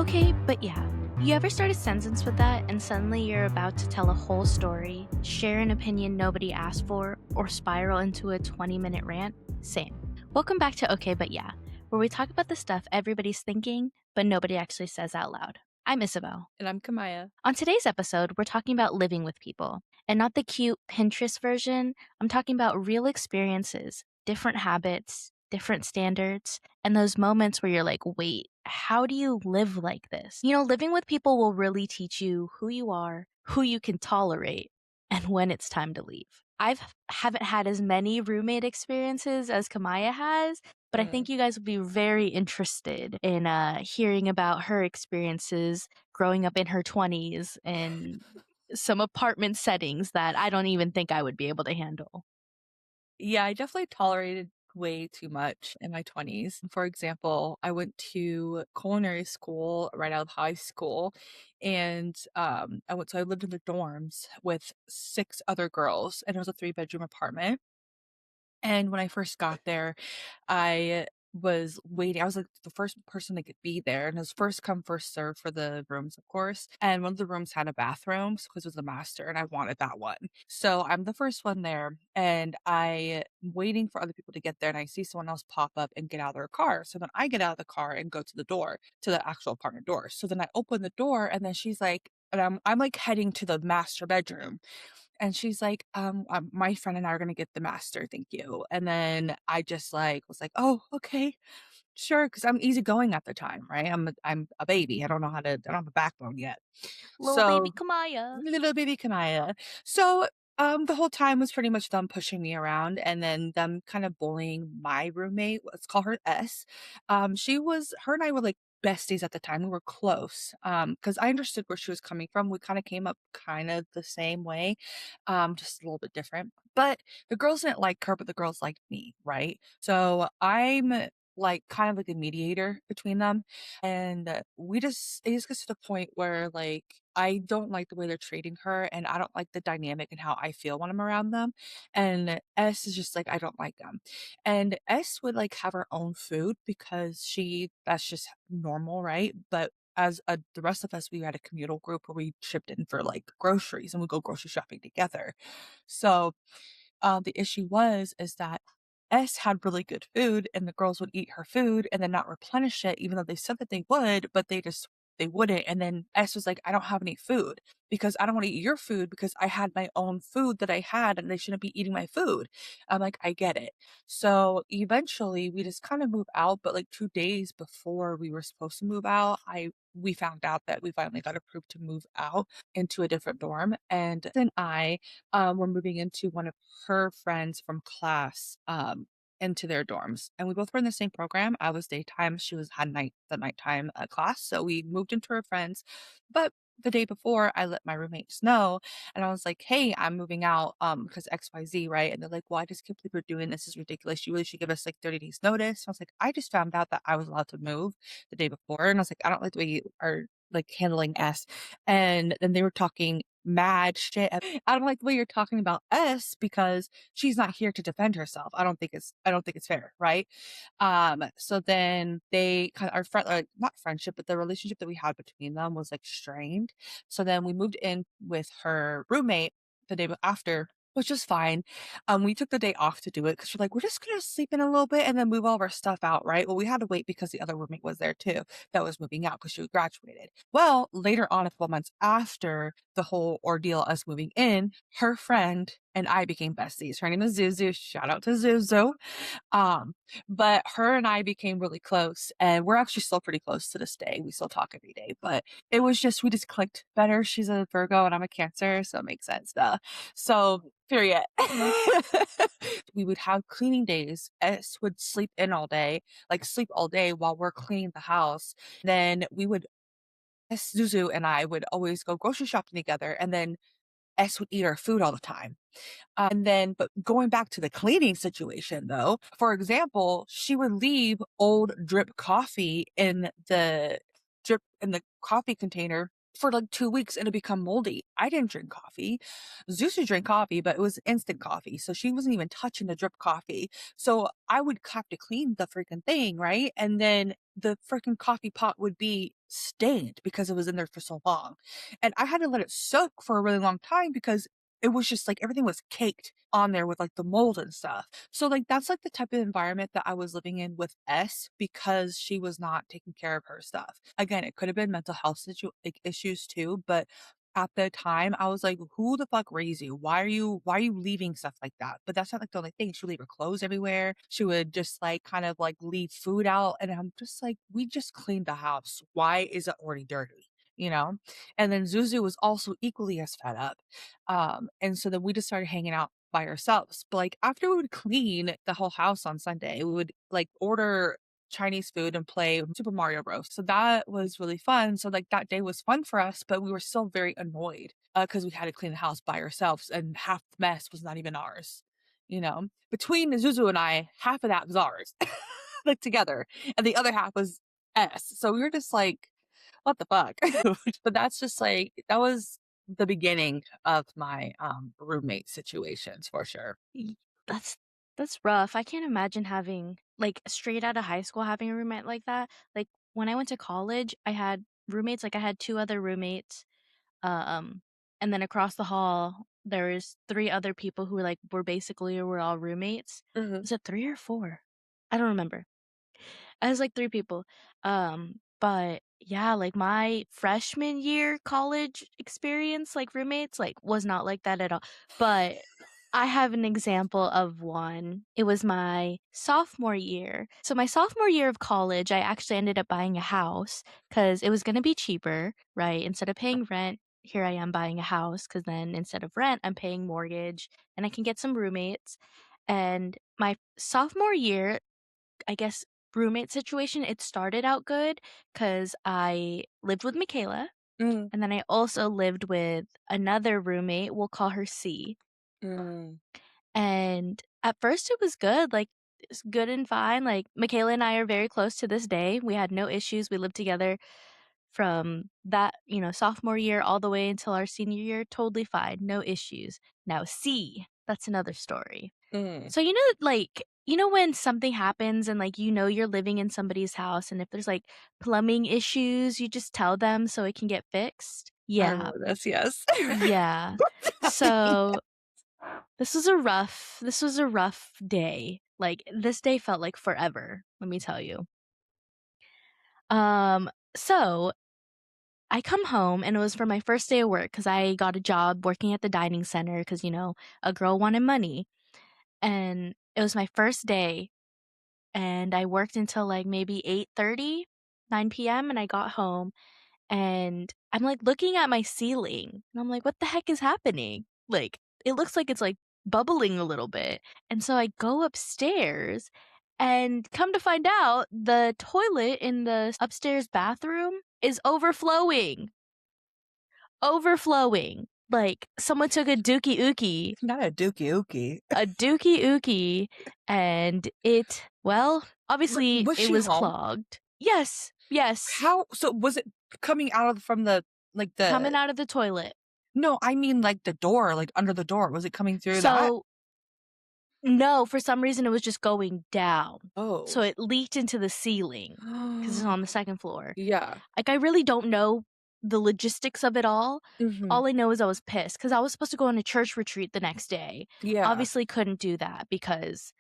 Okay, but yeah. You ever start a sentence with that and suddenly you're about to tell a whole story, share an opinion nobody asked for, or spiral into a 20-minute rant? Same. Welcome back to Okay, but yeah, where we talk about the stuff everybody's thinking, but nobody actually says out loud. I'm Isabel. And I'm Kamiea. On today's episode, we're talking about living with people, and not the cute Pinterest version. I'm talking about real experiences, different habits, different standards, and those moments where you're like, wait, how do you live like this? Living with people will really teach you who you are, who you can tolerate, and when it's time to leave. Haven't had as many roommate experiences as Kamaya has, but I think you guys would be very interested in hearing about her experiences growing up in her 20s and some apartment settings that I don't even think I would be able to handle. Yeah, I definitely tolerated way too much in my 20s. For example, I went to culinary school right out of high school, and I lived in the dorms with 6 other girls, and it was a 3-bedroom apartment. And when I first got there, I was waiting. I was like the first person that could be there, and it was first come, first serve for the rooms, of course. And one of the rooms had a bathroom because it was a master, and I wanted that one. So I'm the first one there, and I'm waiting for other people to get there, and I see someone else pop up and get out of their car. So then I get out of the car and go to the door, to the actual apartment door. So then I open the door, and then she's like, and I'm like heading to the master bedroom. And she's like, my friend and I are gonna get the master, thank you. And then I just like was like, "Oh, okay, sure," because I'm easygoing at the time, right? I'm a baby. I don't have a backbone yet. Little baby So Kamaya. little baby Kanaya. So the whole time was pretty much them pushing me around and then them kind of bullying my roommate. Let's call her S. Her and I were like besties at the time. We were close. Because I understood where she was coming from. We kind of came up kind of the same way, just a little bit different. But the girls didn't like her, but the girls liked me, right? So I'm like kind of like a mediator between them. And it just gets to the point where like I don't like the way they're treating her and I don't like the dynamic and how I feel when I'm around them. And S is just like, I don't like them. And S would like have her own food because that's just normal, right? But the rest of us, we had a communal group where we chipped in for like groceries and we go grocery shopping together. So the issue is that S had really good food and the girls would eat her food and then not replenish it, even though they said that they would, but they wouldn't. And then S was like, I don't have any food because I don't want to eat your food because I had my own food that I had and they shouldn't be eating my food. I'm like, I get it. So eventually we just kind of move out, but like 2 days before we were supposed to move out, we found out that we finally got approved to move out into a different dorm. And then were moving into one of her friends from class, into their dorms. And we both were in the same program. I was daytime. She had the nighttime class. So we moved into her friends. But the day before, I let my roommates know, and I was like, "Hey, I'm moving out, because XYZ, right?" And they're like, "Well, I just can't believe we're doing this. This is ridiculous. You really should give us like 30 days notice." I was like, "I just found out that I was allowed to move the day before," and I was like, "I don't like the way you are like handling S." And then they were talking mad shit. I don't like the way you're talking about S because she's not here to defend herself. I don't think it's fair, right? So then they kind of our friend not friendship, but the relationship that we had between them was like strained. So then we moved in with her roommate the after, which was fine. We took the day off to do it because we're like, we're just gonna sleep in a little bit and then move all of our stuff out, right? Well, we had to wait because the other roommate was there too, that was moving out because she graduated. Well, later on, a couple months after the whole ordeal, us moving in, her friend and I became besties. Her name is Zuzu. Shout out to Zuzu. Um, but her and I became really close, and we're actually still pretty close to this day. We still talk every day, but we just clicked better. She's a Virgo and I'm a Cancer, so it makes sense. Duh. So, period. We would have cleaning days. S would sleep in all day, like sleep all day while we're cleaning the house. Then Zuzu and I would always go grocery shopping together, and then S would eat our food all the time. But going back to the cleaning situation though, for example, she would leave old drip coffee in the coffee container for like 2 weeks and it become moldy. I didn't drink coffee. Zeus would drink coffee, but it was instant coffee. So she wasn't even touching the drip coffee. So I would have to clean the freaking thing, right? And then the freaking coffee pot would be stained because it was in there for so long. And I had to let it soak for a really long time because it was just like everything was caked on there with like the mold and stuff. So like that's like the type of environment that I was living in with S because she was not taking care of her stuff. Again, it could have been mental health like issues too, but at the time I was like, who the fuck raised you? Why are you leaving stuff like that? But that's not like the only thing. She would leave her clothes everywhere. She would just like kind of like leave food out. And I'm just like, we just cleaned the house. Why is it already dirty? You know? And then Zuzu was also equally as fed up. And so then we just started hanging out by ourselves. But like after we would clean the whole house on Sunday, we would like order Chinese food and play Super Mario Bros. So that was really fun. So like that day was fun for us, but we were still very annoyed because we had to clean the house by ourselves and half the mess was not even ours. You know, between Zuzu and I, half of that was ours, like together, and the other half was S. So we were just like, what the fuck? But that's just like that was the beginning of my roommate situations for sure. Y that's that's rough. I can't imagine having like, straight out of high school, having a roommate like that. Like, when I went to college, I had roommates, like, I had 2 other roommates, um, and then across the hall, there was 3 other people who were basically were all roommates. Mhm. Was it 3 or 4? I don't remember. I was like 3 people. But yeah, like my freshman year college experience, like roommates, like was not like that at all. But I have an example of one. It was my sophomore year. So my sophomore year of college, I actually ended up buying a house because it was going to be cheaper, right? Instead of paying rent, here I am buying a house because then instead of rent, I'm paying mortgage and I can get some roommates. And my sophomore year, I guess, roommate situation, it started out good because I lived with Michaela, Mm, and then I also lived with another roommate, we'll call her C. mm, And at first it was good, like, it's good and fine, like, Michaela and I are very close to this day, we had no issues, we lived together from that, sophomore year all the way until our senior year, totally fine, no issues. Now C, that's another story. mm. So, when something happens and, like, you're living in somebody's house, and if there's, like, plumbing issues, you just tell them so it can get fixed? I Yeah. remember this, yes. Yeah. So, this was a rough day. Like, this day felt like forever, let me tell you. So I come home, and it was for my first day of work because I got a job working at the dining center because a girl wanted money, and it was my first day. And I worked until, like, maybe 8:30, 9 p.m., and I got home, and I'm, like, looking at my ceiling, and I'm like, "What the heck is happening?" Like, it looks like it's, like, bubbling a little bit, and so I go upstairs, and come to find out, the toilet in the upstairs bathroom is overflowing. Overflowing. Like, someone took Not a dookie ookie. a dookie ookie, and obviously Was it she was home? clogged. Yes, yes, How so was it coming out of from the like the coming out of the toilet. no, I mean like the door, like under the door. Was it coming through that? So, no, for some reason it was just going down. So Oh. it leaked into the ceiling because it's on the second floor. Yeah. Like, I really don't know the logistics of it all. Mhm. All I know is I was pissed because I was supposed to go on a church retreat the next day. Yeah. Obviously couldn't do that because,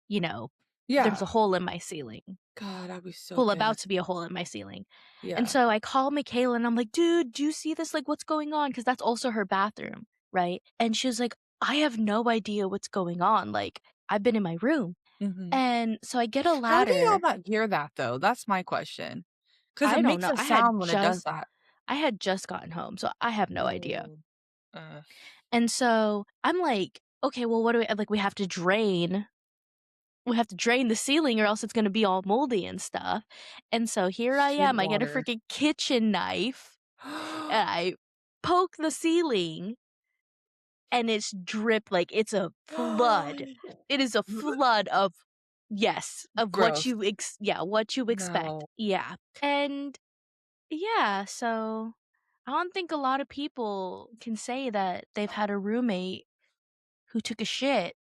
you know, there's Yeah. a hole in my ceiling. God, I'd be so Well, about pissed. to be a hole in my ceiling. And Yeah. so I call Michaela and I'm like, "Dude, do you see this? Like, what's going on?" Because that's also her bathroom, right? And she was like, "I have no idea what's going on. Like, I've been in my room." Mhm. And so I get a How do y'all ladder. not hear that though? That's my question. Because it I don't makes know. a sound when it does that. I had just gotten home, so I have no idea. Oh. Uh, And so I'm like, "Okay, well, what do we like? We have to drain the ceiling or else it's gonna be all moldy and stuff." And so here I shit am. I get a water. freaking kitchen knife and I poke the ceiling and it's drip like it's a flood. It is a flood of yes, of what Gross. what you expect. No. Yeah. And yeah, so I don't think a lot of people can say that they've had a roommate who took a shit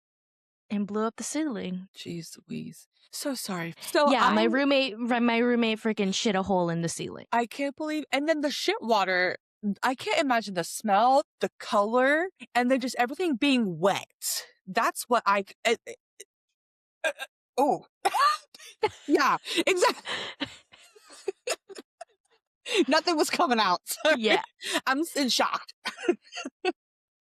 and blew up the ceiling. Jeez Louise. So sorry. So Yeah, my roommate freaking shit a hole in the ceiling. I can't believe, and then the shit water, I can't imagine the smell, the color, and then just everything being wet. That's what oh, yeah, exactly. Nothing was coming out. Sorry. Yeah. I'm in shock.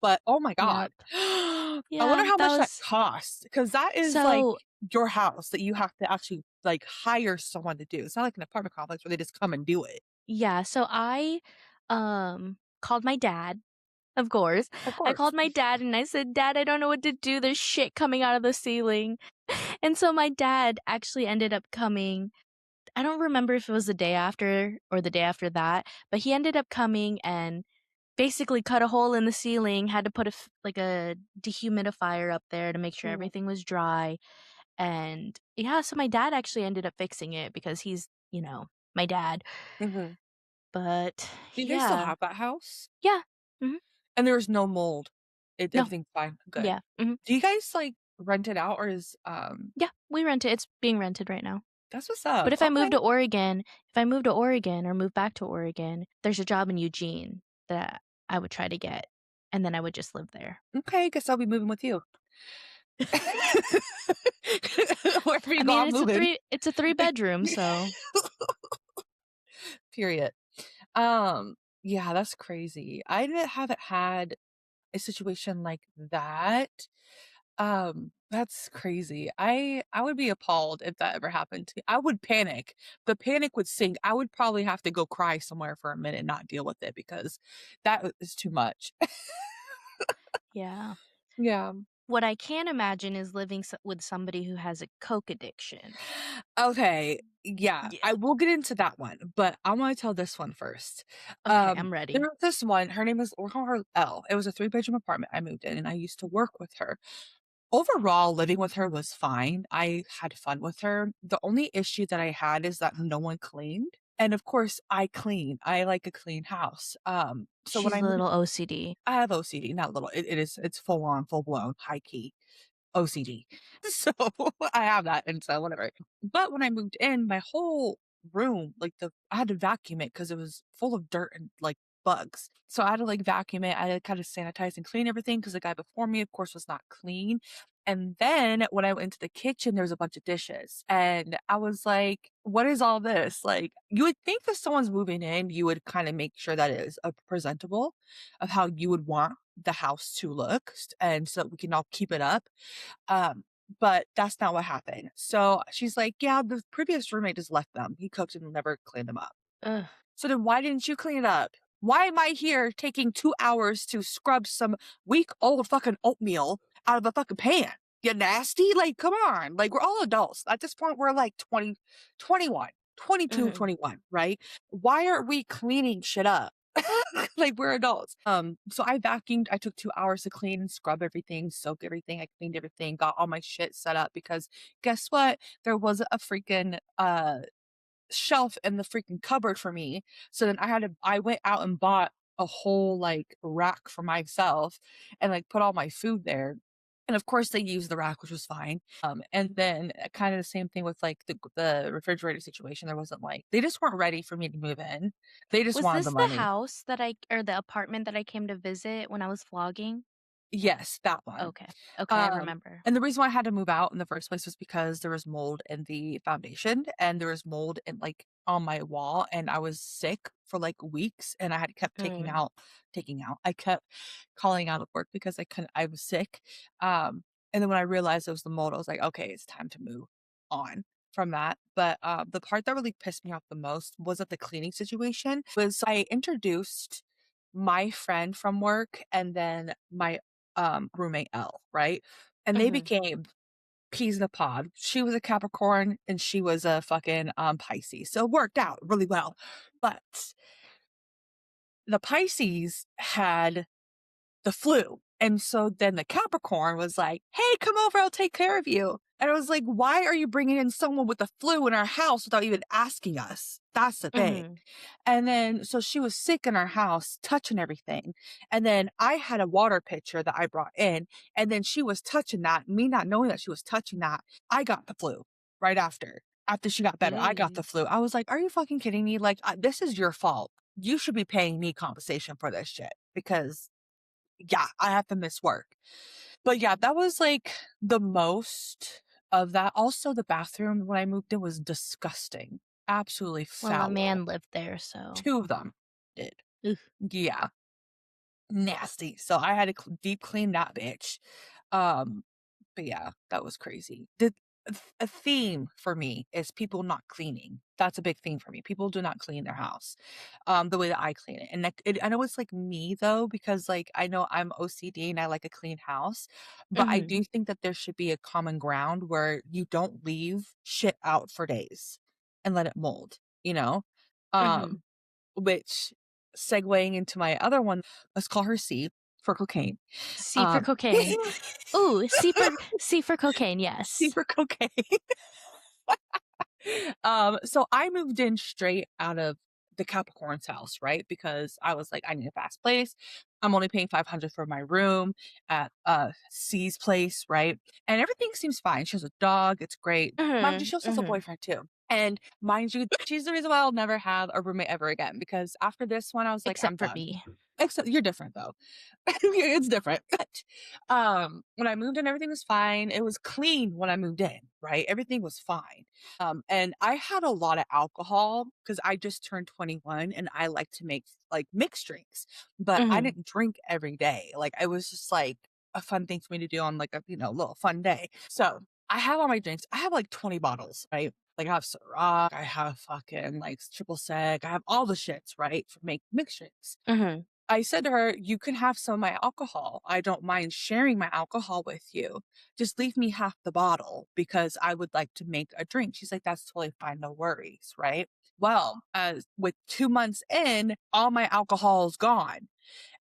But oh my god. Yep. I wonder Yeah, how that much that was costs, because that is, like, so your house that you have to actually, like, hire someone to do. It's not like an apartment complex where they just come and do it. yeah, so I, called my dad, of course. Of I called course. my dad and I said, "Dad, I don't know what to do. There's shit coming out of the ceiling." And so my dad actually ended up coming. I don't remember if it was the day after or the day after that, but he ended up coming and basically cut a hole in the ceiling, had to put like a dehumidifier up there to make sure Mhm, everything was dry. And yeah, so my dad actually ended up fixing it because he's, my dad. mhm. But Do you guys still yeah. have that house? Yeah. Mhm. And there was no mold. No. Everything's fine, good. Yeah. Mhm. Do you guys, like, rent it out, or is, Yeah, we rent it. It's being rented right now. that's what's But up. Okay. If I move to Oregon or move back to Oregon, there's a job in Eugene that I would try to get, and then I would just live there. Okay, guess I'll be moving with you. Wherever I you go, mean, I'm moving. it's a 3 bedroom, so Period. Yeah, that's crazy. Haven't had a situation like that. That's crazy. I would be appalled if that ever happened to me. I would panic. The panic would sink. I would probably have to go cry somewhere for a minute and not deal with it because is too much. yeah. Yeah. What I can imagine is living with somebody who has a coke addiction. Okay. Yeah, Yeah. I will get into that one, but I wanna tell this one first. Okay, I'm There ready. was this one, her name is we'll call her L. It was a three-bedroom apartment I moved in, and I used to work with her. Overall, living with her was fine. I had fun with her. The only issue that I had is that no one cleaned, and of course, I clean. I like a clean house. So when She's I a moved, little OCD. I have OCD, not little. It's full on, full blown, high key. OCD. So I have that, and so whatever. But when I moved in, my whole room, like I had to vacuum it because it was full of dirt and like bugs. So I had to like vacuum it. I had to kind of sanitize and clean everything because the guy before me, of course, was not clean. And then when I went into the kitchen, there was a bunch of dishes. And I was like, what is all this? Like, you would think that someone's moving in, you would kind of make sure that it is presentable of how you would want the house to look. And so that we can all keep it up. Um, but that's not what happened. So she's like, "Yeah, the previous roommate just left them. He cooked and never cleaned them up. Ugh. So then why didn't you clean it up? Why am I here taking 2 hours to scrub some week-old fucking oatmeal out of a fucking pan? You nasty? Like, come on. Like, we're all adults. At this point, we're like 20, 21, 22, Mhm. 21, right? Why aren't we cleaning shit up? Like, we're adults. So I vacuumed. I took 2 hours to clean and scrub everything, soak everything. I cleaned everything, got all my shit set up because guess what? There was a freaking shelf in the freaking cupboard for me. So then I went out and bought a whole like rack for myself and like put all my food there. And of course they used the rack, which was fine. And then kind of the same thing with like the refrigerator situation. There wasn't like they just weren't ready for me to move in. They just Was wanted the this the money. house that I or the apartment that I came to visit when I was vlogging? Yes, that one. Okay. Okay, I Um, remember. and the reason why I had to move out in the first place was because there was mold in the foundation and there was mold in like on my wall and I was sick for like weeks and I had kept Mm. taking out. I kept calling out of work because I was sick. And then when I realized it was the mold, I was like, okay, it's time to move on from that. But the part that really pissed me off the most was that the cleaning situation was I introduced my friend from work and then my roommate L, right? And they Mhm. became peas in a pod. She was a Capricorn and she was a fucking Pisces. So it worked out really well. But the Pisces had the flu. And so then the Capricorn was like, "Hey, come over, I'll take care of you." And I was like, "Why are you bringing in someone with the flu in our house without even asking us?" That's the thing. Mhm. And then so she was sick in our house, touching everything. And then I had a water pitcher that I brought in, and then she was touching that, me not knowing that she was touching that, I got the flu. right after she got better. I got the Dang. flu. I was like, "Are you fucking kidding me? Like, this is your fault. You should be paying me compensation for this shit because, yeah, I have to miss work." But yeah, that was like the most of that. Also, the bathroom when I moved in was disgusting. Absolutely Well, a foul. man lived there, so 2 of them did. ugh. Yeah, nasty. So I had to deep clean that bitch. Um, but yeah, that was crazy. A theme for me is people not cleaning. That's a big thing for me. People do not clean their house, the way that I clean it. And I know it's like me though, because like I know I'm OCD and I like a clean house, but I Mhm, do think that there should be a common ground where you don't leave shit out for days and let it mold, you know? mhm. Um, which segueing into my other one, let's call her C for cocaine. C for Um, cocaine. Ooh, C for cocaine, C yes. for cocaine. So I moved in straight out of the Capricorn's house, right? Because I was like, I need a fast place. I'm only paying 500 for my room at C's place, right? And everything seems fine. She has a dog, it's great. Mind you, Mhm, she also has a mhm. boyfriend too. And mind you, she's the reason why I'll never have a roommate ever again. Because after this one, I was like, I'm Except for done. me. Except you're different though. It's different. But, when I moved in, everything was fine. It was clean when I moved in, right? Everything was fine. And I had a lot of alcohol because I just turned 21 and I like to make like mixed drinks, but I Mhm, didn't drink every day. Like it was just like a fun thing for me to do on like a, little fun day. So I have all my drinks. I have like 20 bottles, right? Like I have Ciroc, I have fucking like triple sec, I have all the shits, right? For make mixed drinks. mhm, I said to her, "You can have some of my alcohol. I don't mind sharing my alcohol with you. Just leave me half the bottle because I would like to make a drink." She's like, "That's totally fine. No worries." Right. Well, with 2 months in, all my alcohol is gone.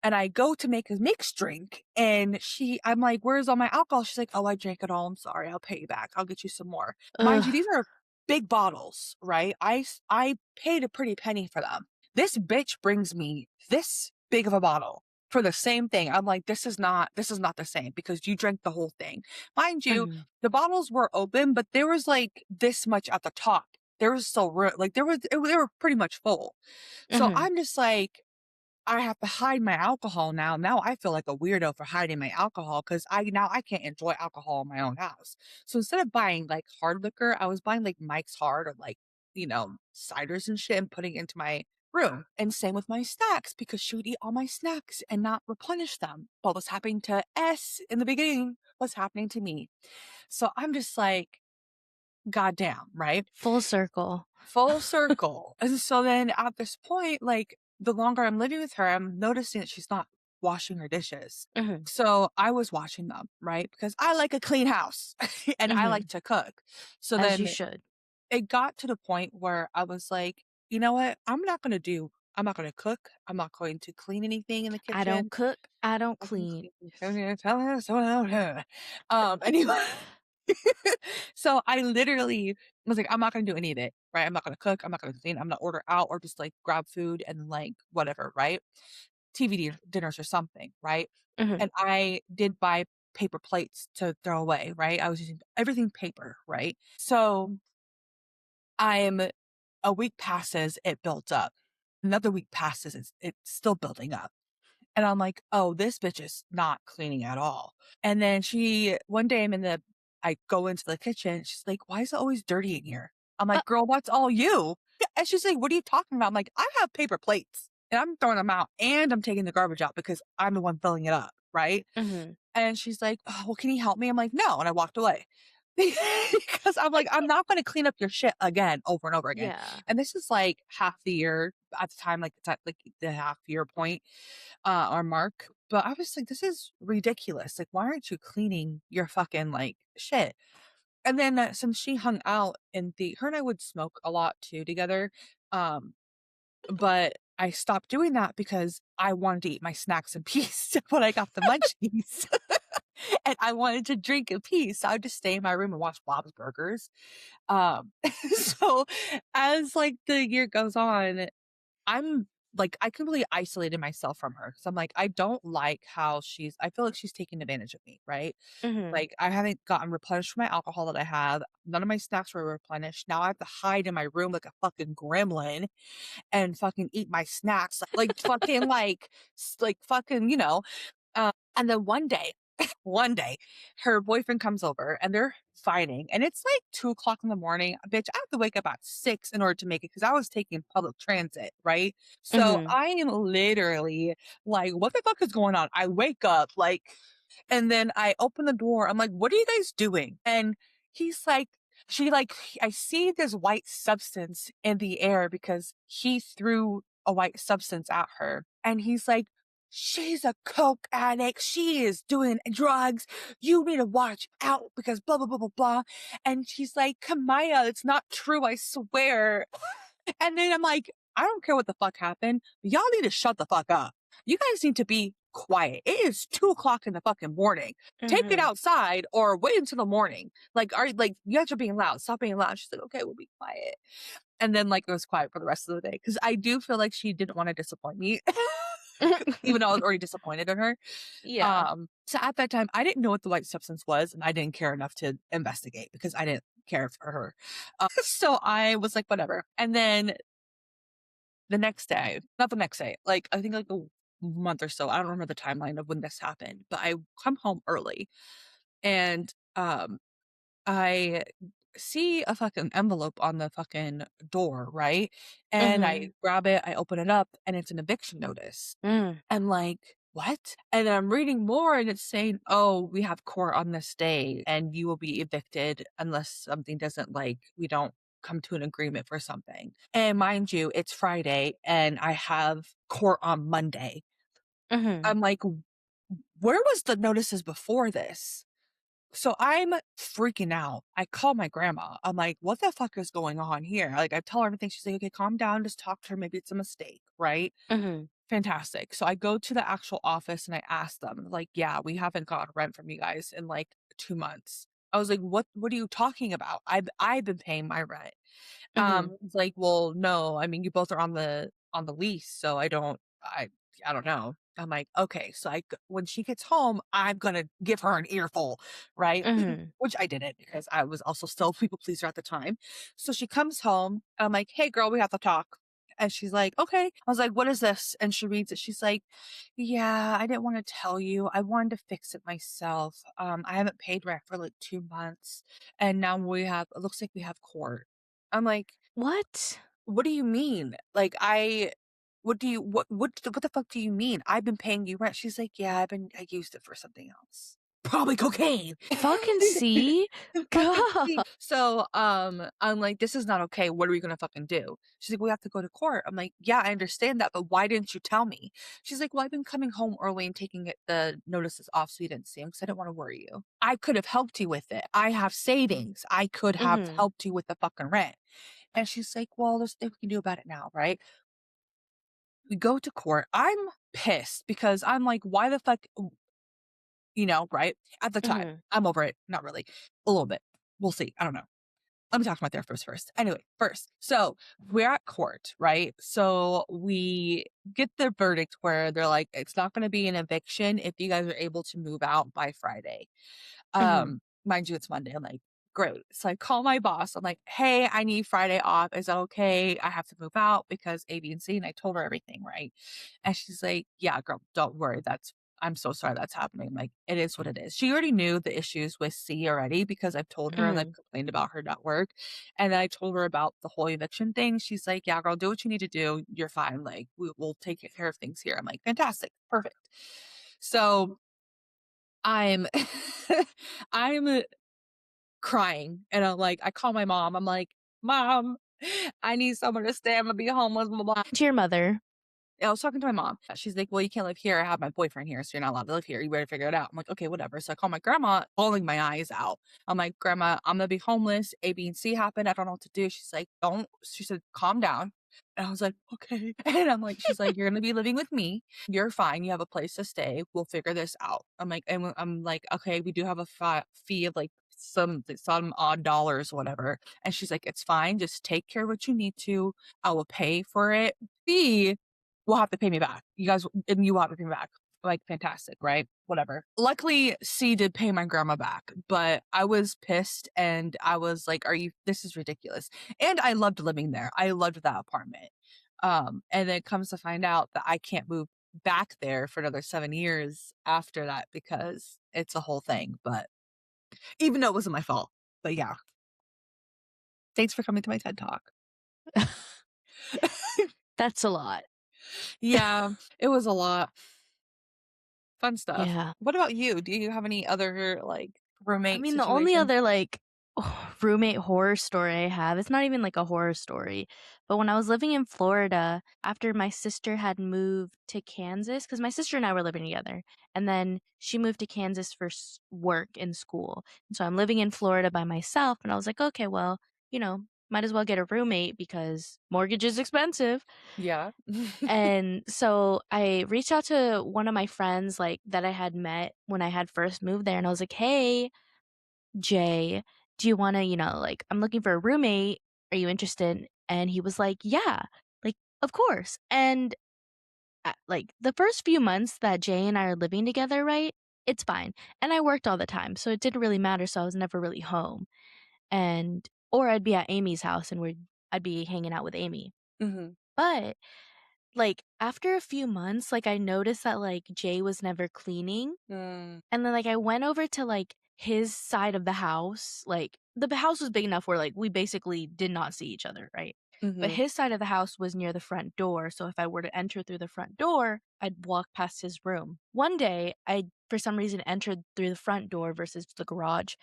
And I go to make a mixed drink and I'm like, "Where's all my alcohol?" She's like, "Oh, I drank it all. I'm sorry. I'll pay you back. I'll get you some more." Mind you, ugh, these are big bottles, right? I paid a pretty penny for them. This bitch brings me this big of a bottle for the same thing. I'm like, this is not the same because you drank the whole thing. Mind you, mhm, the bottles were open, but there was like this much at the top. There was still like they were pretty much full. So mhm. I'm just like, I have to hide my alcohol now. Now I feel like a weirdo for hiding my alcohol because I can't enjoy alcohol in my own house. So instead of buying like hard liquor, I was buying like Mike's Hard or like, ciders and shit and putting it into my room. And same with my snacks because she would eat all my snacks and not replenish them. What was happening to S in the beginning was happening to me. So I'm just like, goddamn, right? Full circle. Full circle. And so then at this point, like the longer I'm living with her, I'm noticing that she's not washing her dishes. Mhm, So I was washing them, right? Because I like a clean house and I like mhm. to cook. So As you then should. it got to the point where I was like, you know what? I'm not going to cook. I'm not going to clean anything in the I don't kitchen. cook, I don't clean. Anyway, so I literally was like, I'm not gonna do any of it, right? I'm not gonna cook, I'm not gonna clean, I'm gonna order out or just like grab food and like whatever, right? Dinners or something, right? Mhm, And I did buy paper plates to throw away, right? I was using everything paper, right? So I'm a week passes, it built up. Another week passes, it's still building up. And I'm like, "Oh, this bitch is not cleaning at all." And then one day I go into the kitchen. She's like, "Why is it always dirty in here?" I'm uh, like, "Girl, that's all you." Yeah, and she's like, "What are you talking about?" I'm like, "I have paper plates and I'm throwing them out and I'm taking the garbage out because I'm the one filling it up." Right. mhm. And she's like, "Oh, well, can you help me?" I'm like, "No." And I walked away because I'm like, I'm not going to clean up your shit again over and over again. Yeah. And this is like half the year at the time, like it's at like the half year point or mark. But I was like, this is ridiculous. Like, why aren't you cleaning your fucking like shit? And then since she hung out her and I would smoke a lot too together. Um, but I stopped doing that because I wanted to eat my snacks in peace when I got the munchies. And I wanted to drink in peace. So I would just stay in my room and watch Bob's Burgers. Um, so as like the year goes on, I'm like, I completely isolated myself from her because 'cause I'm like, I don't like how I feel like she's taking advantage of me, right? Mhm. Like, I haven't gotten replenished for my alcohol that I have. None of my snacks were replenished. Now I have to hide in my room like a fucking gremlin and fucking eat my snacks, like fucking like fucking, and then one day, her boyfriend comes over and they're fighting, and it's like 2 o'clock in the morning. Bitch, I have to wake up at 6 in order to make it because I was taking public transit, right? So Mhm. I am literally like, what the fuck is going on? I wake up and then I open the door. I'm like, what are you guys doing? And he's like, I see this white substance in the air because he threw a white substance at her. And he's like, she's a coke addict. She is doing drugs. You need to watch out because blah, blah, blah, blah, blah. And she's like, Kamiea, it's not true. I swear. And then I'm like, I don't care what the fuck happened. But y'all need to shut the fuck up. You guys need to be quiet. It is 2 o'clock in the fucking morning. Take it Mhm. outside or wait until the morning. Like you guys are being loud. Stop being loud. She's like, okay, we'll be quiet. And then like it was quiet for the rest of the day because I do feel like she didn't want to disappoint me, even though I was already disappointed in her. Yeah. So at that time, I didn't know what the white substance was, and I didn't care enough to investigate because I didn't care for her. So I was like, whatever. And then the next day, not the next day, like, I think, like, a month or so, I don't remember the timeline of when this happened, but I come home early and, I see a fucking envelope on the fucking door, right? And I Mhm. grab it, I open it up, and it's an eviction notice. Mm. I'm like, "What?" And then I'm reading more and it's saying, "Oh, we have court on this day and you will be evicted unless something doesn't we don't come to an agreement for something." And mind you, it's Friday and I have court on Monday. Mhm. I'm like, Where was the notices before this?" So I'm freaking out. I call my grandma. I'm like, "What the fuck is going on here?" Like, I tell her everything. She's like, "Okay, calm down. Just talk to her. Maybe it's a mistake." Right? Mhm. Fantastic. So I go to the actual office and I ask them, like, "Yeah, we haven't got rent from you guys in like 2 months." I was like, What are you talking about? I've been paying my rent." Mhm. It's like, "Well, no, I mean, you both are on the lease, so I don't know." I'm like, "Okay." So when she gets home, I'm gonna give her an earful, right? Mhm. Which I didn't because I was also still a people pleaser at the time. So she comes home, and I'm like, "Hey, girl, we have to talk." And she's like, "Okay." I was like, "What is this?" And she reads it. She's like, "Yeah, I didn't want to tell you. I wanted to fix it myself. I haven't paid rent for like 2 months, and now it looks like we have court." I'm like, What? "What do you mean?" Like, I what do you what the fuck do you mean? I've been paying you rent. She's like, "Yeah, I used it for something else." Probably cocaine. Fucking see? Fucking God. see. So, I'm like, "This is not okay. What are we gonna fucking do?" She's like, "We have to go to court." I'm like, "Yeah, I understand that, but why didn't you tell me?" She's like, "Well, I've been coming home early and taking the notices off so you didn't see them because I didn't wanna worry you. I could have helped you with it. I have savings. I could have Mhm. helped you with the fucking rent." And she's like, "Well, there's nothing we can do about it now, right?" We go to court. I'm pissed because I'm like, "Why the fuck," right? At the time, Mhm. I'm over it. Not really. A little bit. We'll see. I don't know. Let me talk to my therapist first. Anyway, first, so we're at court, right? So we get the verdict where they're like, it's not going to be an eviction if you guys are able to move out by Friday. Mhm. Mind you, it's Monday. I'm like, great. So I call my boss. I'm like, hey, I need Friday off. Is that okay? I have to move out because A, B, and C. And I told her everything, right? And she's like, yeah, girl, don't worry. I'm so sorry that's happening. Like, it is what it is. She already knew the issues with C already because I've told her and I've Mhm. complained about her not work. And then I told her about the whole eviction thing. She's like, yeah, girl, do what you need to do. You're fine. Like, we'll take care of things here. I'm like, fantastic. Perfect. So I'm I'm crying and I call my mom. I'm like, "Mom, I need somewhere to stay. I'm gonna be homeless, blah, blah, blah." To your mother. I was talking to my mom. She's like, "Well, you can't live here. I have my boyfriend here, so you're not allowed to live here. You better figure it out." I'm like, "Okay, whatever." So I call my grandma, bawling my eyes out. I'm like, "Grandma, I'm gonna be homeless. A, B, and C happened. I don't know what to do." She's like, "Don't." She said, "Calm down." And I was like, "Okay." And she's like, "You're gonna be living with me. You're fine. You have a place to stay. We'll figure this out." I'm like, "Okay, we do have a fee of like some odd dollars, whatever." And she's like, "It's fine. Just take care of what you need to. I will pay for it. B, will have to pay me back. You guys and you will have to pay me back." Like, fantastic, right? Whatever. Luckily, C did pay my grandma back, but I was pissed and I was like, "Are you this is ridiculous." And I loved living there. I loved that apartment. And then it comes to find out that I can't move back there for another 7 years after that because it's a whole thing, but even though it wasn't my fault. But yeah, thanks for coming to my TED Talk. That's a lot. Yeah, it was a lot. Fun stuff. Yeah. What about you? Do you have any other, like, I roommate mean, the only situations? other, like, roommate horror story I have, it's not even like a horror story, but when I was living in Florida, after my sister had moved to Kansas, because my sister and I were living together, and then she moved to Kansas for work and school. And so I'm living in Florida by myself, and I was like, okay, well, you know, might as well get a roommate because mortgage is expensive. Yeah. And so I reached out to one of my friends, like, that I had met when I had first moved there, and I was like, hey, Jay, do you wanna, like, I'm looking for a roommate. Are you interested? And he was like, yeah, like, of course. And like the first few months that Jay and I are living together, right? It's fine. And I worked all the time, so it didn't really matter. So I was never really home. Or I'd be at Amy's house and I'd be hanging out with Amy. Mhm. But like after a few months, like I noticed that like Jay was never cleaning. Mm. And then, like, I went over to, like, his side of the house, like, the house was big enough where, like, we basically did not see each other, right? But Mhm. his side of the house was near the front door, so if I were to enter through the front door, I'd walk past his room. One day, I, for some reason, entered through the front door versus the garage,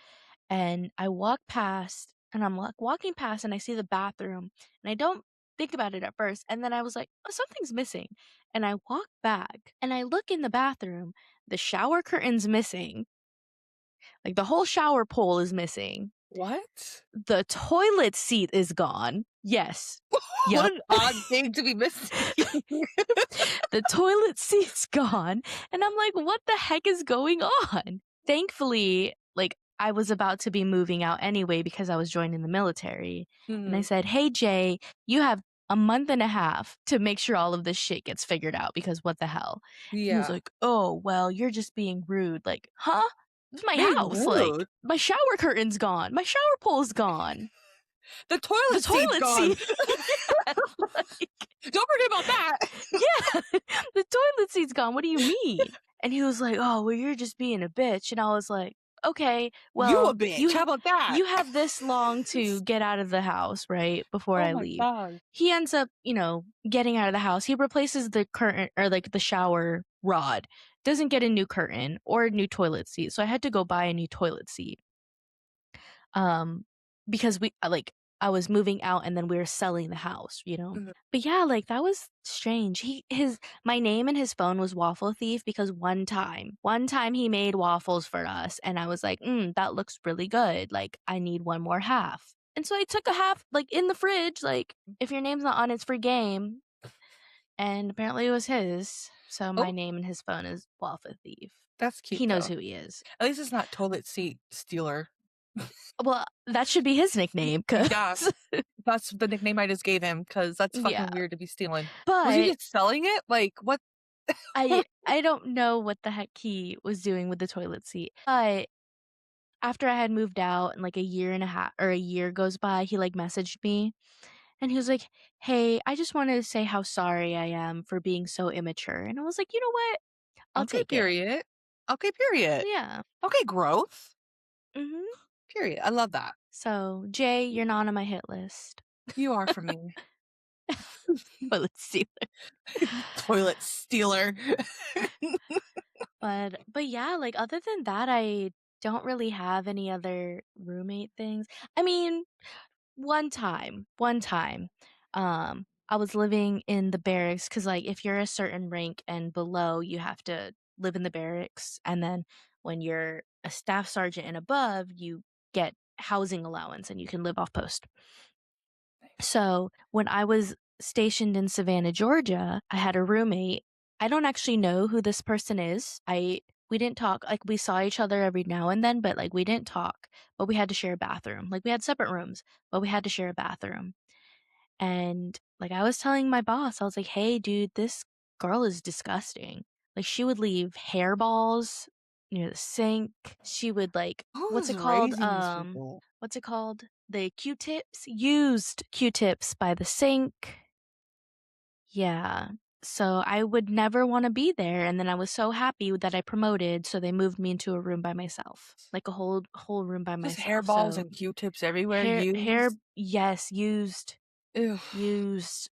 and I walk past, and I'm, like, walking past, and I see the bathroom, and I don't think about it at first, and then I was like, "Oh, something's missing," and I walk back, and I look in the bathroom, the shower curtain's missing, like, the whole shower pole is missing. What? The toilet seat is gone. Yes. What Yep. an odd thing to be missing. The toilet seat's gone, and I'm like, "What the heck is going on?" Thankfully, like, I was about to be moving out anyway because I was joining the military, and I Mhm. said, "Hey, Jay, you have a month and a half to make sure all of this shit gets figured out because what the hell?" He was Yeah. like, "Oh, well, you're just being rude." Like, "Huh? This is my Being house, like, rude. my shower curtain's gone, my shower pole's gone, The the toilet seat's toilet gone. seat." Yeah, like Don't forget about that. yeah, the toilet seat's gone, what do you mean? And he was like, "Oh, well, you're just being a bitch," and I was like, "Okay, You a well, bitch. How about that? you have this long to get out of the house, right, before Oh I my leave." god. He ends up, getting out of the house, he replaces the curtain or, like, the shower rod, doesn't get a new curtain or a new toilet seat, so I had to go buy a new toilet seat, um, because I was moving out and then we were selling the house, you know? Mhm. But yeah, like, that was strange. My name in his phone was Waffle Thief because one time he made waffles for us, and I was like, that looks really good, like, I need one more half. And so I took a half, like, in the fridge, like, if your name's not on, it's free game, and apparently it was his, so my Oh, name in his phone is Waffle Thief. that's cute He knows though. who he is. At least it's not toilet seat stealer. Well, that should be his nickname, Yeah, 'cause that's the nickname I just gave him because that's yeah, fucking weird to be stealing. Was he but just selling it? Like, what? I don't know what the heck he was doing with the toilet seat. But after I had moved out and like a year and a half or a year goes by, he like messaged me and he was like, "Hey, I just wanted to say how sorry I am for being so immature." And I was like, "You know what? I'll Okay, take it." period. Okay, period. Yeah. Okay, growth. Mhm. Period. I love that. So, Jay, you're not on my hit list. You are for me. Toilet seat. Toilet stealer. But yeah, like other than that, I don't really have any other roommate things. I mean, one time, I was living in the barracks because, like, if you're a certain rank and below, you have to live in the barracks, and then when you're a staff sergeant and above, you get housing allowance and you can live off post. Nice. So when I was stationed in Savannah, Georgia, I had a roommate. I don't actually know who this person is. We didn't talk. Like we saw each other every now and then, but like we didn't talk. But we had to share a bathroom. Like we had separate rooms, but we had to share a bathroom. And like I was telling my boss, I was like, "Hey, dude, this girl is disgusting. Like, she would leave hairballs near the sink. She would, like, Who's raising these people? what's it called? The Q-tips? Used Q-tips by the sink. Yeah. So I would never wanna be there, and then I was so happy that I promoted, so they moved me into a room by myself, like a whole room by Just myself, hairballs so and Q-tips everywhere used? yes, used, Ew,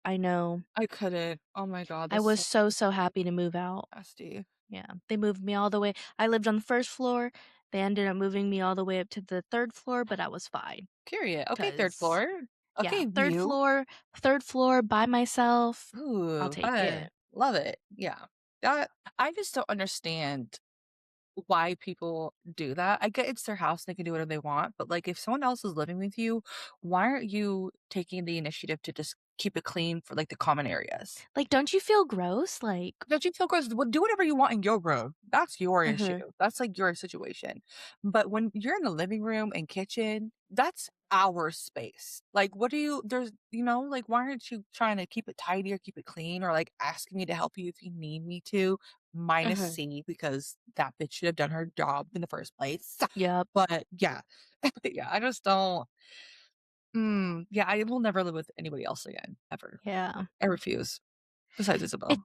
I know. I couldn't. Oh my god, I that's was so so, so happy to move out. nasty. Yeah, they moved me all the way. I lived on the 1st floor, they ended up moving me all the way up to the 3rd floor, but I was fine, Period. Okay, 3rd 'cause floor. yeah, Okay, view. 3rd floor by myself, I'll Ooh, take fun. it. Love it. Yeah. That I just don't understand why people do that. I get it's their house, they can do whatever they want, but, like, if someone else is living with you, why aren't you taking the initiative to just keep it clean for, like, the common areas? Like, don't you feel gross? Like, Don't you feel gross? Well, do whatever you want in your room. That's your issue. uh-huh, That's, like, your situation. But when you're in the living room and kitchen, that's our space. Like, what do you there's like, why aren't you trying to keep it tidy or keep it clean or, like, asking me to help you if you need me to? Minus uh-huh. C, because that bitch should have done her job in the first place. Yep. But, yeah. But, yeah, I just don't yeah, I will never live with anybody else again, ever. Yeah. I refuse. Besides It Isabel.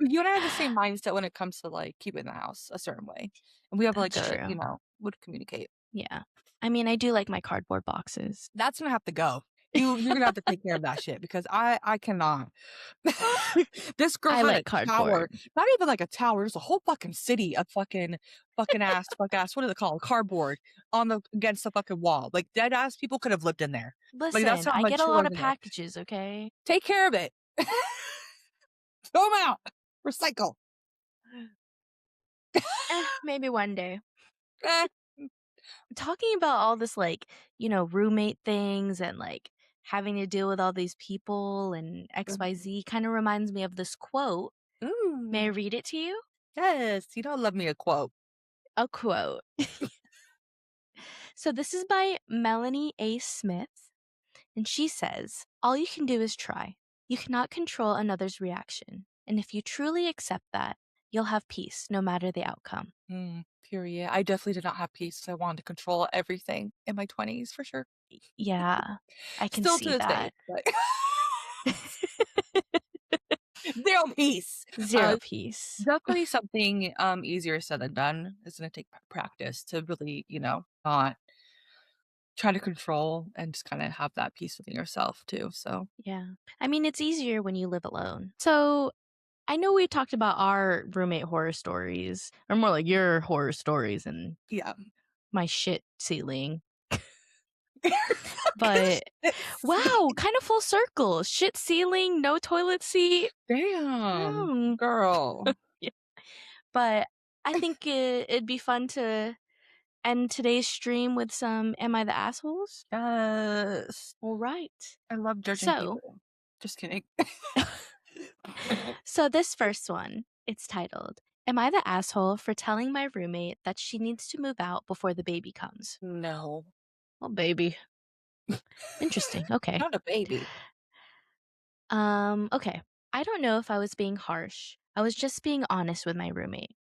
You and I have the same mindset when it comes to, like, keeping the house a certain way, and we have, like, That's true. would communicate. Yeah. I mean, I do like my cardboard boxes. That's gonna have to go. You're gonna have to take care of that shit because I cannot. This girl I had a like tower, cardboard. not even like a tower, there's a whole fucking city of fuck ass, what is it called? Cardboard on the against the fucking wall. Like, dead ass people could have lived in there. Like, that's Listen, how I get much a it lot was of in there. packages, okay? Take care of it. Throw 'em out. Recycle. Maybe one day. Eh. Talking about all this, like, roommate things and, like, having to deal with all these people and Mhm. XYZ kinda reminds me of this quote. May I Ooh. read it to you? Yes, you don't love me a quote. A quote. So this is by Melanie A. Smith, and she says, "All you can do is try. You cannot control another's reaction. And if you truly accept that, you'll have peace no matter the outcome." Period. I definitely did not have peace. I wanted to control everything in my 20s for sure. Yeah, I can Still to see this day, that. but zero peace. Zero peace. Definitely something easier said than done. It's gonna take practice to really, not try to control and just kind of have that peace within yourself too. So Yeah. I mean, it's easier when you live alone. So, I know we talked about our roommate horror stories, or more like your horror stories and yeah. my shit ceiling. But Fucking wow, kind of full circle. Shit ceiling, no toilet seat. damn, Hmm. girl. Yeah. But I think it'd be fun to end today's stream with some Am I the Assholes? Yes. All right. I love judging So, people. Just kidding. so this first one, it's titled, Am I the Asshole for Telling My Roommate that she needs to move out before the baby comes? No. Well, baby. Interesting. Okay. Not a baby. Okay. I don't know if I was being harsh. I was just being honest with my roommate.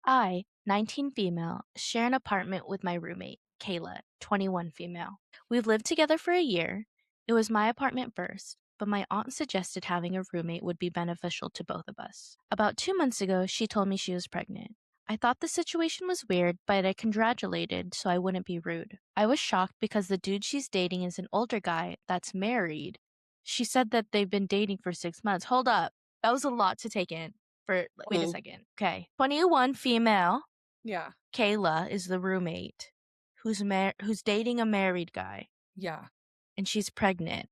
I, 19 female, share an apartment with my roommate, Kayla, 21 female. We've lived together for a year. It was my apartment first, but my aunt suggested having a roommate would be beneficial to both of us. About 2 months ago, she told me she was pregnant. I thought the situation was weird, but I congratulated so I wouldn't be rude. I was shocked because the dude she's dating is an older guy that's married. She said that they've been dating for 6 months. Hold up. That was a lot to take in. Wait a Who? second. Okay. 21 female. Yeah. Kayla is the roommate who's dating a married guy Yeah. and she's pregnant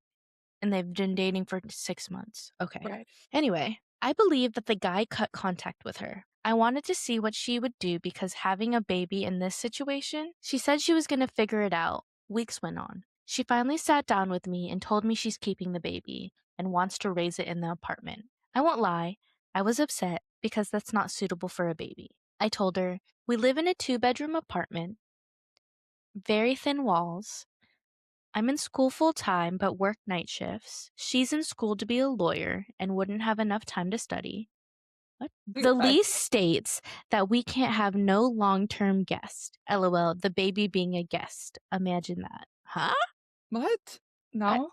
and they've been dating for 6 months. Okay. Right. Anyway, I believe that the guy cut contact with her. I wanted to see what she would do because having a baby in this situation, she said she was going to figure it out. Weeks went on. She finally sat down with me and told me she's keeping the baby and wants to raise it in the apartment. I won't lie, I was upset because that's not suitable for a baby. I told her, we live in a 2-bedroom apartment, very thin walls, I'm in school full time but work night shifts. She's in school to be a lawyer and wouldn't have enough time to study. What? Wait, The what? lease states that we can't have no long term guest. LOL, the baby being a guest. Imagine that. Huh? What? I, No?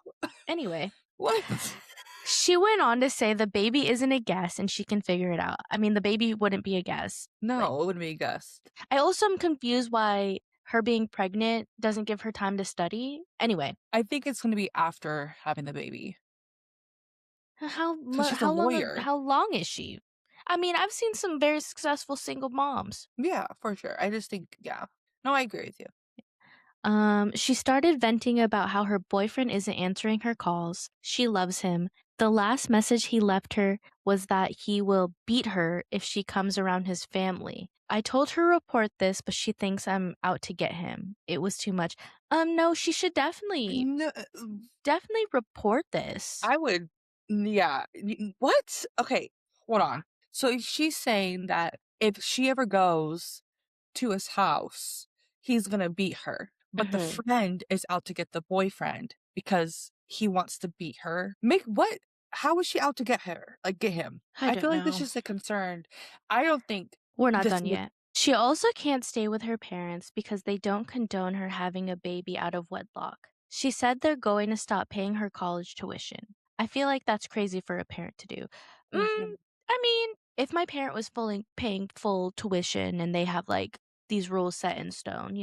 anyway, What? she went on to say the baby isn't a guest and she can figure it out. I mean, the baby wouldn't be a guest. Like, No, it wouldn't be a guest. I also am confused why her being pregnant doesn't give her time to study. Anyway, I think it's gonna be after having the baby because she's a lawyer. how long is she? I mean, I've seen some very successful single moms. Yeah, for sure. I just think yeah. No, I agree with you. She started venting about how her boyfriend isn't answering her calls. She loves him. The last message he left her was that he will beat her if she comes around his family. I told her to report this, but she thinks I'm out to get him. It was too much. No, she should No, definitely report this. I would yeah. What? Okay, hold on. So she's saying that if she ever goes to his house, he's gonna beat her, but the Mhm. friend is out to get the boyfriend because he wants to beat her. Make what? How is she out to get her? Like, get him? I I feel don't like this know. is a concern. I don't think We're not this done would yet. She also can't stay with her parents because they don't condone her having a baby out of wedlock. She said they're going to stop paying her college tuition. I feel like that's crazy for a parent to do. Mm, Mhm. I mean, if my parent was fully paying full tuition and they have like these rules set in stone,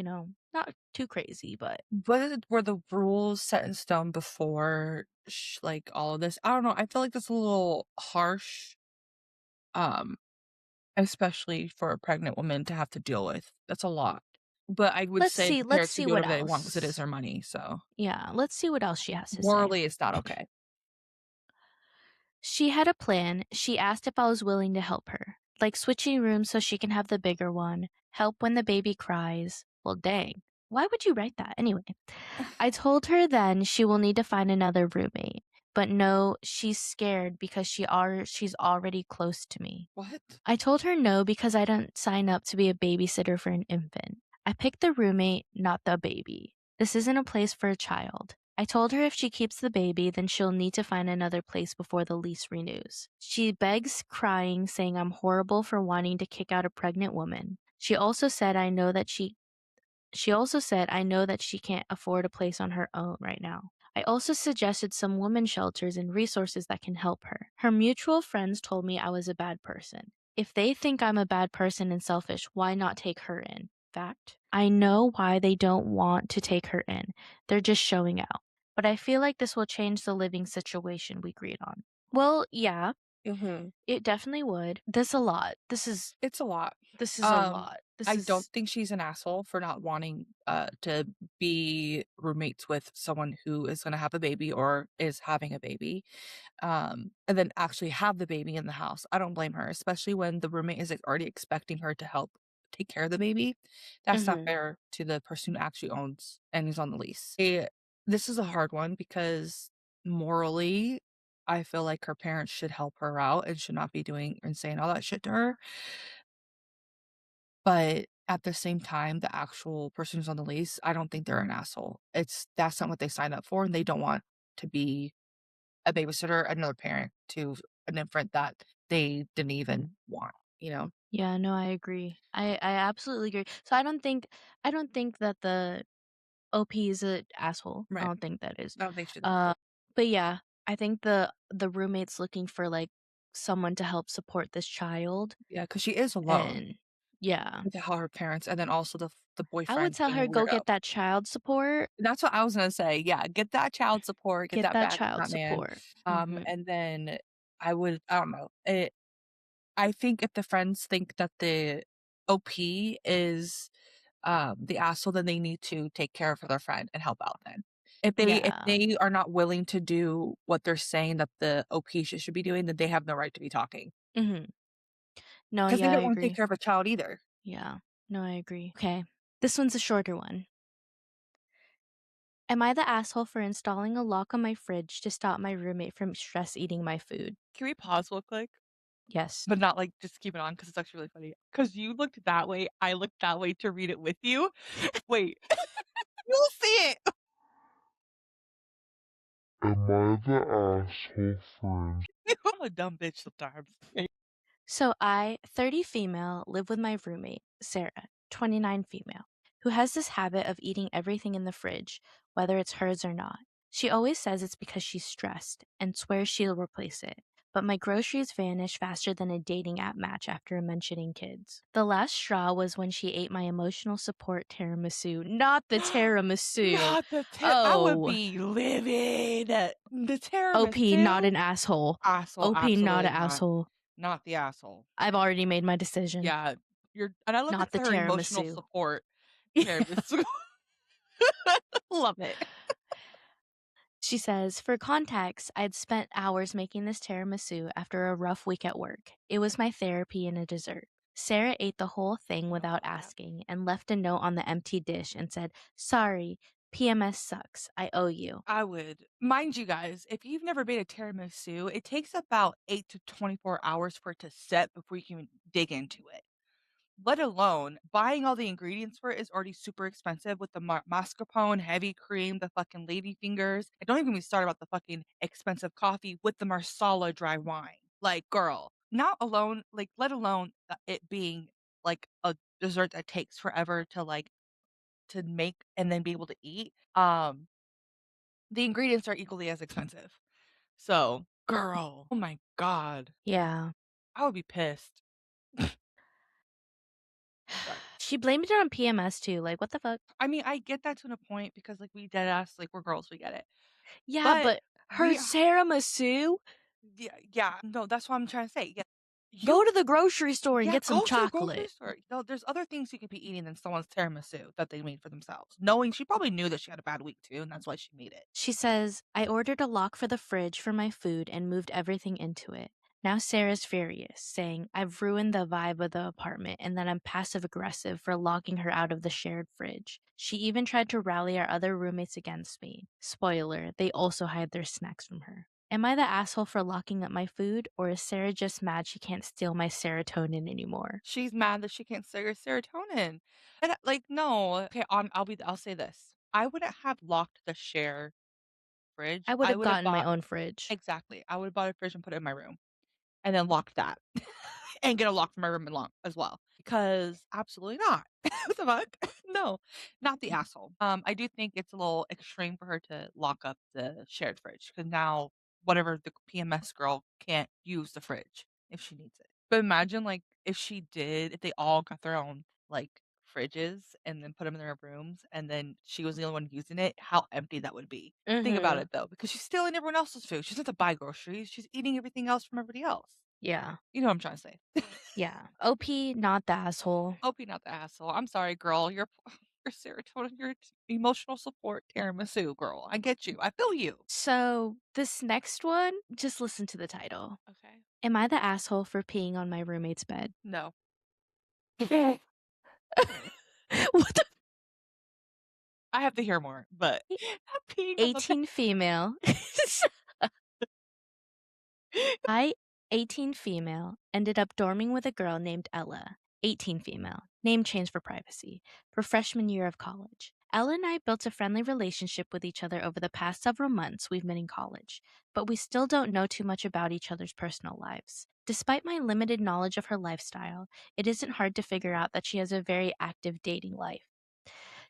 not too crazy, but Were the rules set in stone before like all of this? I don't know. I feel like that's a little harsh, um, especially for a pregnant woman to have to deal with. That's a lot. But I would say the let's parents should see do what whatever they want because it is else. their money. So Yeah, let's see what else she has to say. morally, it's not okay. She had a plan. She asked if I was willing to help her, like switching rooms so she can have the bigger one, help when the baby cries. Well, dang. Why would you write that? Anyway, I told her then she will need to find another roommate. But no, she's scared because she's already close to me. What? I told her no because I didn't sign up to be a babysitter for an infant. I picked the roommate, not the baby. This isn't a place for a child. I told her if she keeps the baby, then she'll need to find another place before the lease renews. She begs, crying, saying I'm horrible for wanting to kick out a pregnant woman. She also said, I know that she can't afford a place on her own right now. I also suggested some women's shelters and resources that can help her. Her mutual friends told me I was a bad person. If they think I'm a bad person and selfish, why not take her in? Fact. I know why they don't want to take her in. They're just showing out. But I feel like this will change the living situation we agreed on. Well, yeah, Mhm. it definitely would. This a lot. It's a lot. This is a Um, lot. This I don't is think she's an asshole for not wanting, to be roommates with someone who is gonna have a baby or is having a baby, and then actually have the baby in the house. I don't blame her, especially when the roommate is, like, already expecting her to help take care of the baby. That's not Mhm. fair to the person who actually owns and is on the lease. This is a hard one because morally, I feel like her parents should help her out and should not be doing and saying all that shit to her. But at the same time, the actual person who's on the lease, I don't think they're an asshole. That's not what they signed up for, and they don't want to be a babysitter, another parent to an infant that they didn't even want, you know? Yeah, no, I agree. I absolutely agree. So I don't think that the OP is an asshole. I Right. don't think that is. I don't think she's an Uh, asshole. but yeah, I think the roommate's looking for like someone to help support this child, Yeah, because she is alone and yeah, without her parents, and then also the I would boyfriend tell being a her go weirdo. get that child support, That's what I was gonna say, yeah, get that child support, get get that that back from child that man, support. Mhm. and then I don't know, I think if the friends think that the OP is, the asshole, then they need to take care of their friend and help out then. If Yeah. they are not willing to do what they're saying that the OP should be doing, then they have no right to be talking Mhm. No, because they yeah, I don't wanna take agree. care of a child either. Yeah. No, I agree. Okay. This one's a shorter one. Am I the asshole for installing a lock on my fridge to stop my roommate from stress eating my food? Can we pause real quick? Yes. But not, like, just keep it on because it's actually really funny. Because you looked that way, I looked that way to read it with you. Wait, you'll see it. Am I the asshole friend? I'm a dumb bitch sometimes. So I, 30 female, live with my roommate, Sarah, 29 female, who has this habit of eating everything in the fridge, whether it's hers or not. She always says it's because she's stressed and swears she'll replace it. But my groceries vanish faster than a dating app match after mentioning kids. The last straw was when she ate my emotional support tiramisu, not the tiramisu. Not the I would Oh, be livid. The OP, not tiramisu? an asshole. Asshole, OP, not absolutely an not. asshole. Not the asshole. I've already made my decision. Yeah, and I love Not it's the her emotional tiramisu. support tiramisu. Love it. She says, for context, I'd spent hours making this tiramisu after a rough week at work. It was my therapy and a dessert. Sarah ate the whole thing without Aw. asking and left a note on the empty dish and said, sorry, PMS sucks. I owe you. I would mind you guys, if you've never made a tiramisu, it takes about 8 to 24 hours for it to set before you can even dig into it. Let alone buying all the ingredients for it is already super expensive with the mascarpone, heavy cream, the fucking lady fingers. And don't even get me started about the fucking expensive coffee with the marsala dry wine. Like, girl, not alone, like, let alone it being like a dessert that takes forever to to make and then be able to eat. The ingredients are equally as expensive. So, girl, oh my god, Yeah. I would be pissed. Sorry. She blamed it on PMS too. Like, what the fuck? I mean, I get that to a point because, like, we dead ass, like, we're girls, we get it. Yeah, But but her we tiramisu? yeah, no, that's what I'm trying to say. Yeah. Go You to the grocery store and yeah, get some go to the grocery chocolate. store. No, there's other things you could be eating than someone's tiramisu that they made for themselves. Knowing she probably knew that she had a bad week too, and that's why she made it. She says, I ordered a lock for the fridge for my food and moved everything into it. Now Sarah's furious, saying, I've ruined the vibe of the apartment and that I'm passive aggressive for locking her out of the shared fridge. She even tried to rally our other roommates against me. Spoiler, they also hide their snacks from her. Am I the asshole for locking up my food, or is Sarah just mad she can't steal my serotonin anymore? She's mad that she can't sell your serotonin. And like, no. Okay, I'll say this. I wouldn't have locked the share fridge. I would I have would have gotten my bought own fridge. exactly. I would have bought a fridge and put it in my room. And then lock that and get a lock for my room and lock as well. Because absolutely not. What the fuck? No, not the asshole. I do think it's a little extreme for her to lock up the shared fridge because now whatever the PMS girl can't use the fridge if she needs it. But imagine like if she did, if they all got their own like fridges and then put them in their rooms and then she was the only one using it, how empty that would be. Think about Mm-hmm. it though, because she's stealing everyone else's food. She doesn't have to buy groceries. She's eating everything else from everybody else. Yeah. You know what I'm trying to say. Yeah. OP, not the asshole. Hope you're not the asshole. I'm sorry, girl. Your serotonin, your emotional support tiramisu, girl. I get you. I feel you. So, this next one, just listen to the title. Okay. Am I the asshole for peeing on my roommate's bed? No. What the I have to hear more, but f- I'm peeing on the 18 female. I, 18 female, ended up dorming with a girl named Ella, 18 female, name change for privacy, for freshman year of college. Ella and I built a friendly relationship with each other over the past several months we've been in college, but we still don't know too much about each other's personal lives. Despite my limited knowledge of her lifestyle, it isn't hard to figure out that she has a very active dating life.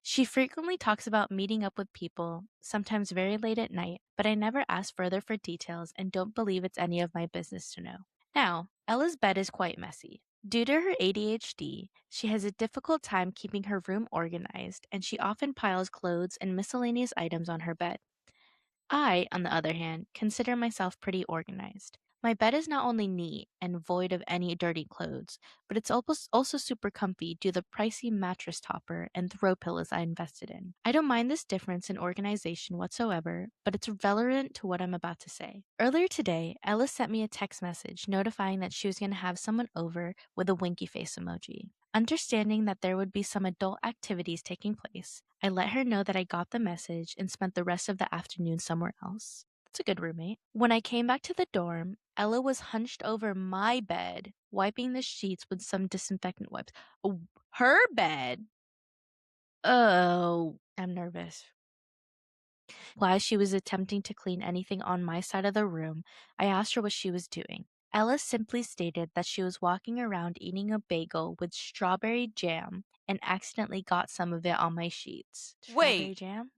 She frequently talks about meeting up with people, sometimes very late at night, but I never ask further for details and don't believe it's any of my business to know. Now, Ella's bed is quite messy. Due to her ADHD, she has a difficult time keeping her room organized, and she often piles clothes and miscellaneous items on her bed. I, on the other hand, consider myself pretty organized. My bed is not only neat and void of any dirty clothes, but it's also super comfy due to the pricey mattress topper and throw pillows I invested in. I don't mind this difference in organization whatsoever, but it's relevant to what I'm about to say. Earlier today, Ella sent me a text message notifying that she was going to have someone over with a winky face emoji. Understanding that there would be some adult activities taking place, I let her know that I got the message and spent the rest of the afternoon somewhere else. That's a good roommate. When I came back to the dorm, Ella was hunched over my bed, wiping the sheets with some disinfectant wipes. Oh, her bed? Oh, I'm nervous. While she was attempting to clean anything on my side of the room, I asked her what she was doing. Ella simply stated that she was walking around eating a bagel with strawberry jam and accidentally got some of it on my sheets. Wait, Strawberry jam?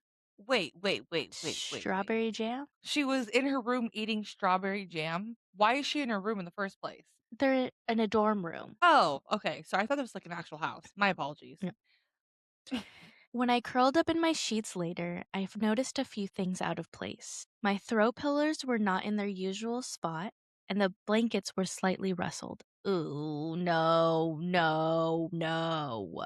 wait. Strawberry jam? She was in her room eating strawberry jam? Why is she in her room in the first place? They're in a dorm room. Oh, okay. Sorry, I thought it was like an actual house. My apologies. Yeah. When I curled up in my sheets later, I've noticed a few things out of place. My throw pillows were not in their usual spot, and the blankets were slightly rustled. Ooh, no, no, no.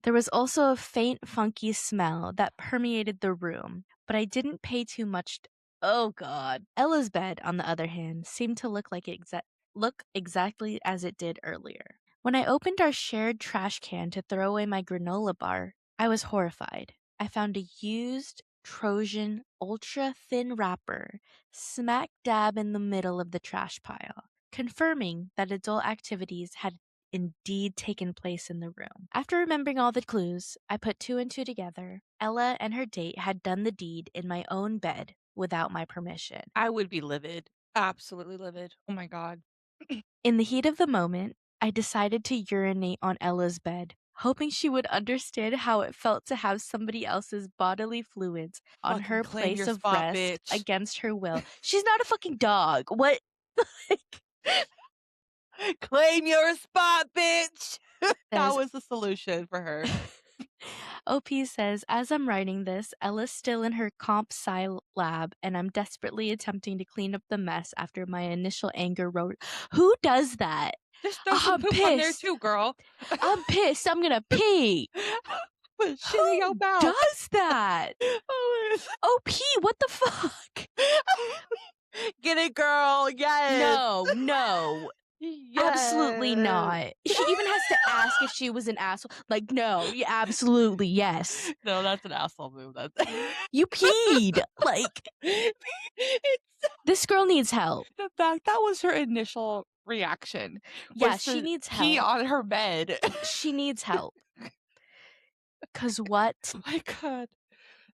There was also a faint, funky smell that permeated the room, but I didn't pay too much. Oh God! Ella's bed, on the other hand, seemed to look exactly as it did earlier. When I opened our shared trash can to throw away my granola bar, I was horrified. I found a used Trojan ultra thin wrapper smack dab in the middle of the trash pile, confirming that adult activities had indeed taken place in the room. After remembering all the clues, I put two and two together. Ella and her date had done the deed in my own bed without my permission. I would be livid. Absolutely livid. Oh my god. In the heat of the moment, I decided to urinate on Ella's bed, hoping she would understand how it felt to have somebody else's bodily fluids on Fucking her claim place your of spot, rest bitch. against her will. She's not a fucking dog. What? Like, Claim your spot, bitch. That says was the solution for her. OP says, as I'm writing this, Ella's still in her comp sci lab, and I'm desperately attempting to clean up the mess after my initial anger wrote. Who does that? Just throw Oh, some I'm poop on there pissed. too, girl. I'm pissed. I'm gonna pee. Put shit in your Who mouth. does that? Oh, OP, what the fuck? get it, girl. Yes. No, no. Absolutely Yes. not. She even has to ask if she was an asshole. Like, no, yeah, absolutely, yes. No, that's an asshole move. That's You peed. Like, it's this girl needs help. the fact that was her initial reaction Yeah, was she to needs pee help. on her bed. She needs help. Cause what? My god.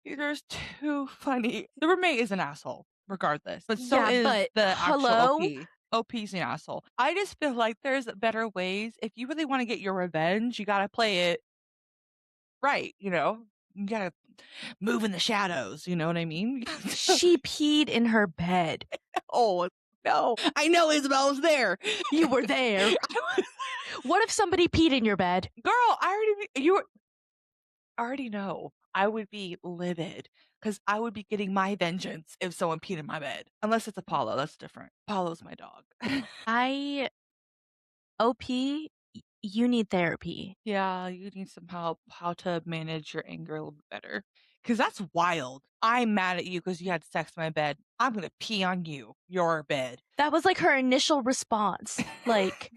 They're too funny. The roommate is an asshole, regardless, but so Yeah, is but the actual hello? OP. OP's an asshole. I just feel like there's better ways. If you really want to get your revenge, you gotta play it right, you know? You gotta move in the shadows, you know what I mean? She peed in her bed. Oh, no. I know Isabel was there. You were there. What if somebody peed in your bed? Girl, you already know. I would be livid because I would be getting my vengeance if someone peed in my bed. Unless it's Apollo, that's different. Apollo's my dog. I OP, you need therapy. Yeah, you need some help how to manage your anger a little bit better. Because that's wild. I'm mad at you because you had sex in my bed. I'm going to pee on you, your bed. That was like her initial response. Like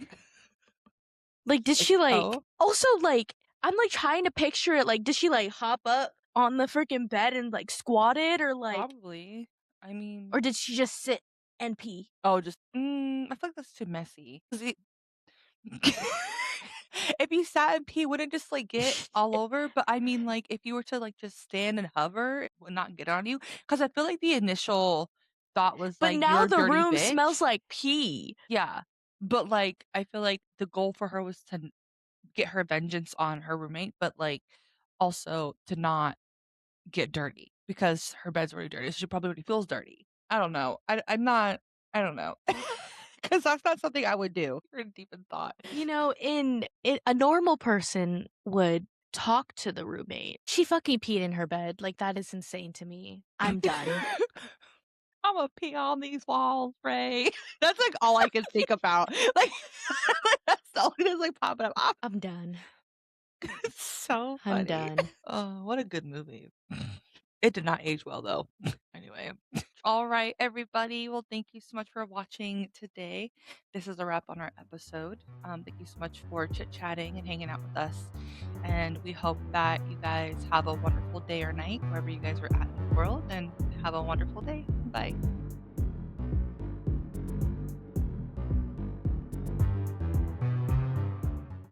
did she like Oh, also like I'm like trying to picture it, like did she like hop up on the freaking bed and like squat it probably. I mean, or did she just sit and pee? oh, just, I feel like that's too messy. 'Cause if you sat and pee, wouldn't it just like get all over? But I mean, like, if you were to like just stand and hover, it would not get on you. Because I feel like the initial thought was But like, now you're a the dirty room smells bitch. like pee. Yeah. But like, I feel like the goal for her was to get her vengeance on her roommate, but like also to not get dirty because her bed's already dirty. So she probably already feels dirty. I don't know. I'm not, I don't know. Because that's not something I would do. You're deep in thought. You know, a normal person would talk to the roommate. She fucking peed in her bed. Like that is insane to me. I'm done. I'm gonna pee on these walls, Ray. That's like all I can think about. Like that's all that's like popping up. I'm done. It's so I'm funny. done. Oh, what a good movie. It did not age well though. Anyway. All right, everybody. Well, thank you so much for watching today. This is a wrap on our episode. Thank you so much for chit-chatting and hanging out with us. And we hope that you guys have a wonderful day or night, wherever you guys are at in the world, and have a wonderful day. Bye.